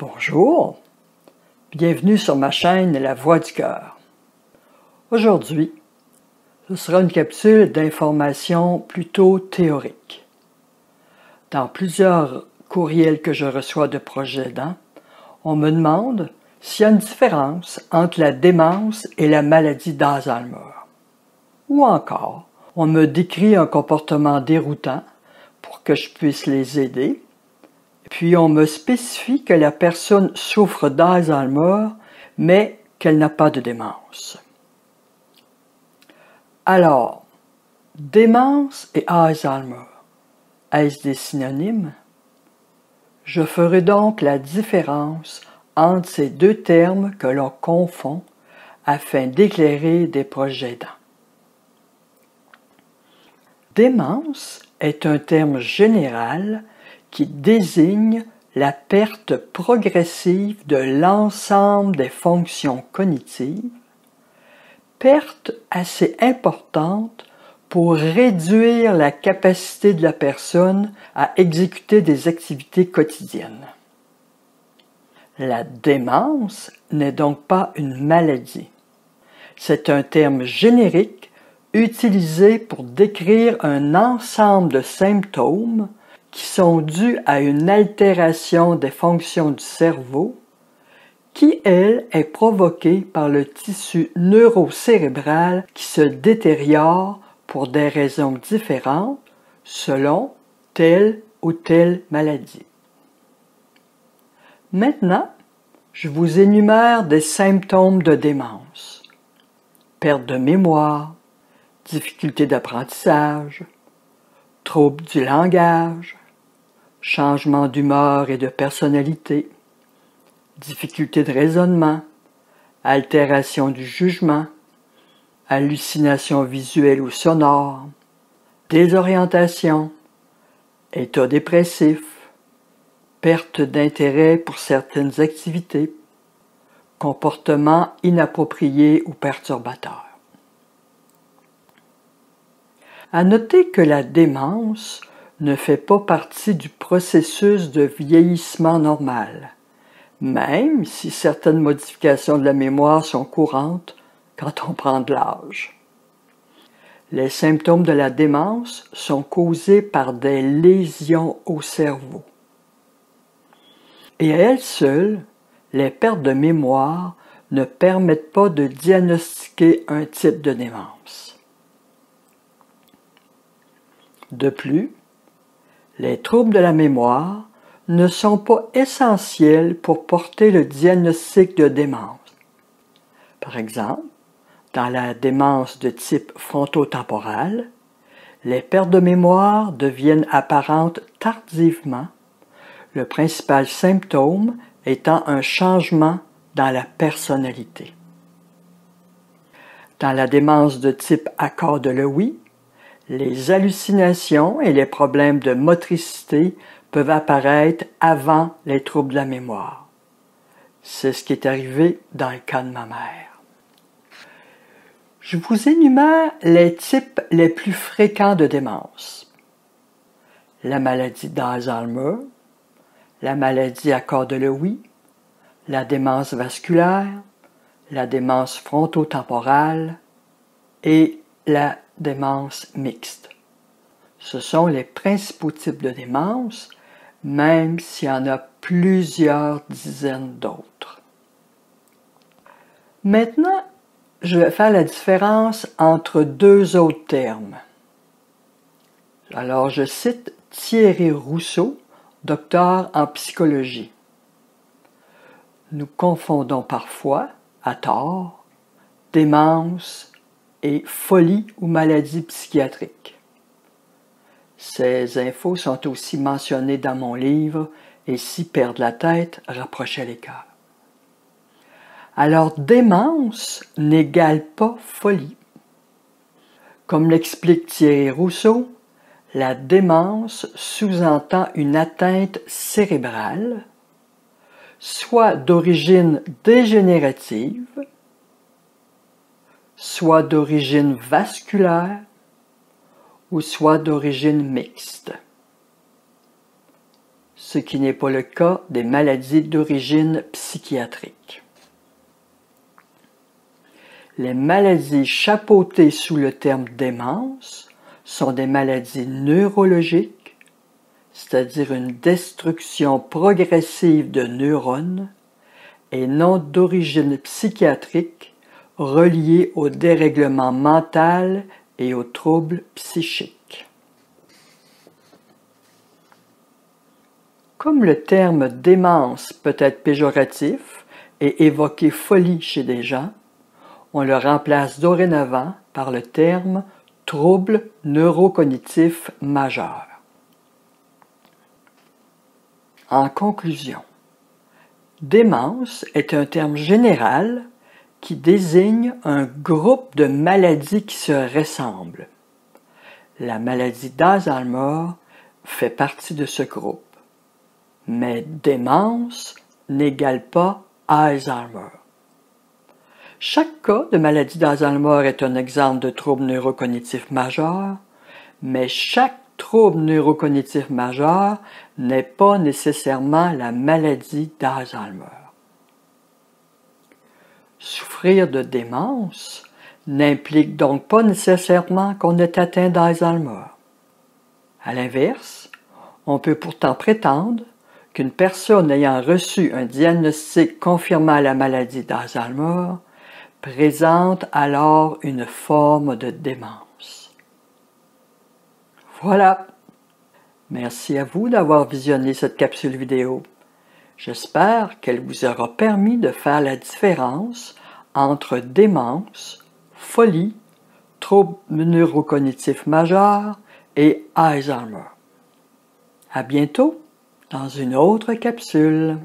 Bonjour, bienvenue sur ma chaîne La Voix du Cœur. Aujourd'hui, ce sera une capsule d'informations plutôt théorique. Dans plusieurs courriels que je reçois de proches aidants, on me demande s'il y a une différence entre la démence et la maladie d'Alzheimer. Ou encore, on me décrit un comportement déroutant pour que je puisse les aider. Puis on me spécifie que la personne souffre d'Alzheimer, mais qu'elle n'a pas de démence. Alors, démence et Alzheimer, est-ce des synonymes? Je ferai donc la différence entre ces deux termes que l'on confond afin d'éclairer des proches aidants. Démence est un terme général qui désigne la perte progressive de l'ensemble des fonctions cognitives, perte assez importante pour réduire la capacité de la personne à exécuter des activités quotidiennes. La démence n'est donc pas une maladie. C'est un terme générique utilisé pour décrire un ensemble de symptômes qui sont dus à une altération des fonctions du cerveau qui, elle, est provoquée par le tissu neurocérébral qui se détériore pour des raisons différentes selon telle ou telle maladie. Maintenant, je vous énumère des symptômes de démence. Perte de mémoire, difficulté d'apprentissage, troubles du langage, changement d'humeur et de personnalité, difficulté de raisonnement, altération du jugement, hallucination visuelle ou sonore, désorientation, état dépressif, perte d'intérêt pour certaines activités, comportement inapproprié ou perturbateur. À noter que la démence ne fait pas partie du processus de vieillissement normal, même si certaines modifications de la mémoire sont courantes quand on prend de l'âge. Les symptômes de la démence sont causés par des lésions au cerveau. Et à elles seules, les pertes de mémoire ne permettent pas de diagnostiquer un type de démence. De plus, les troubles de la mémoire ne sont pas essentiels pour porter le diagnostic de démence. Par exemple, dans la démence de type frontotemporal, les pertes de mémoire deviennent apparentes tardivement, le principal symptôme étant un changement dans la personnalité. Dans la démence de type accord de Lewy, les hallucinations et les problèmes de motricité peuvent apparaître avant les troubles de la mémoire. C'est ce qui est arrivé dans le cas de ma mère. Je vous énumère les types les plus fréquents de démence. La maladie d'Alzheimer, la maladie accord de Lewy, la démence vasculaire, la démence frontotemporale et la démence mixte. Ce sont les principaux types de démence, même s'il y en a plusieurs dizaines d'autres. Maintenant, je vais faire la différence entre deux autres termes. Alors, je cite Thierry Rousseau, docteur en psychologie. Nous confondons parfois, à tort, démence et folie ou maladie psychiatrique. Ces infos sont aussi mentionnées dans mon livre « Et si perdre la tête rapprochait les cœurs ». Alors, démence n'égale pas folie. Comme l'explique Thierry Rousseau, la démence sous-entend une atteinte cérébrale, soit d'origine dégénérative, soit d'origine vasculaire ou soit d'origine mixte. ce qui n'est pas le cas des maladies d'origine psychiatrique. Les maladies chapeautées sous le terme démence sont des maladies neurologiques, c'est-à-dire une destruction progressive de neurones, et non d'origine psychiatrique reliées au dérèglement mental et aux troubles psychiques. Comme le terme démence peut être péjoratif et évoquer folie chez des gens, on le remplace dorénavant par le terme trouble neurocognitif majeur. En conclusion, démence est un terme général qui désigne un groupe de maladies qui se ressemblent. La maladie d'Alzheimer fait partie de ce groupe, mais démence n'égale pas Alzheimer. Chaque cas de maladie d'Alzheimer est un exemple de trouble neurocognitif majeur, mais chaque trouble neurocognitif majeur n'est pas nécessairement la maladie d'Alzheimer. Souffrir de démence n'implique donc pas nécessairement qu'on est atteint d'Alzheimer. À l'inverse, on peut pourtant prétendre qu'une personne ayant reçu un diagnostic confirmant la maladie d'Alzheimer présente alors une forme de démence. Voilà. Merci à vous d'avoir visionné cette capsule vidéo. J'espère qu'elle vous aura permis de faire la différence entre démence, folie, trouble neurocognitif majeur et Alzheimer. À bientôt dans une autre capsule.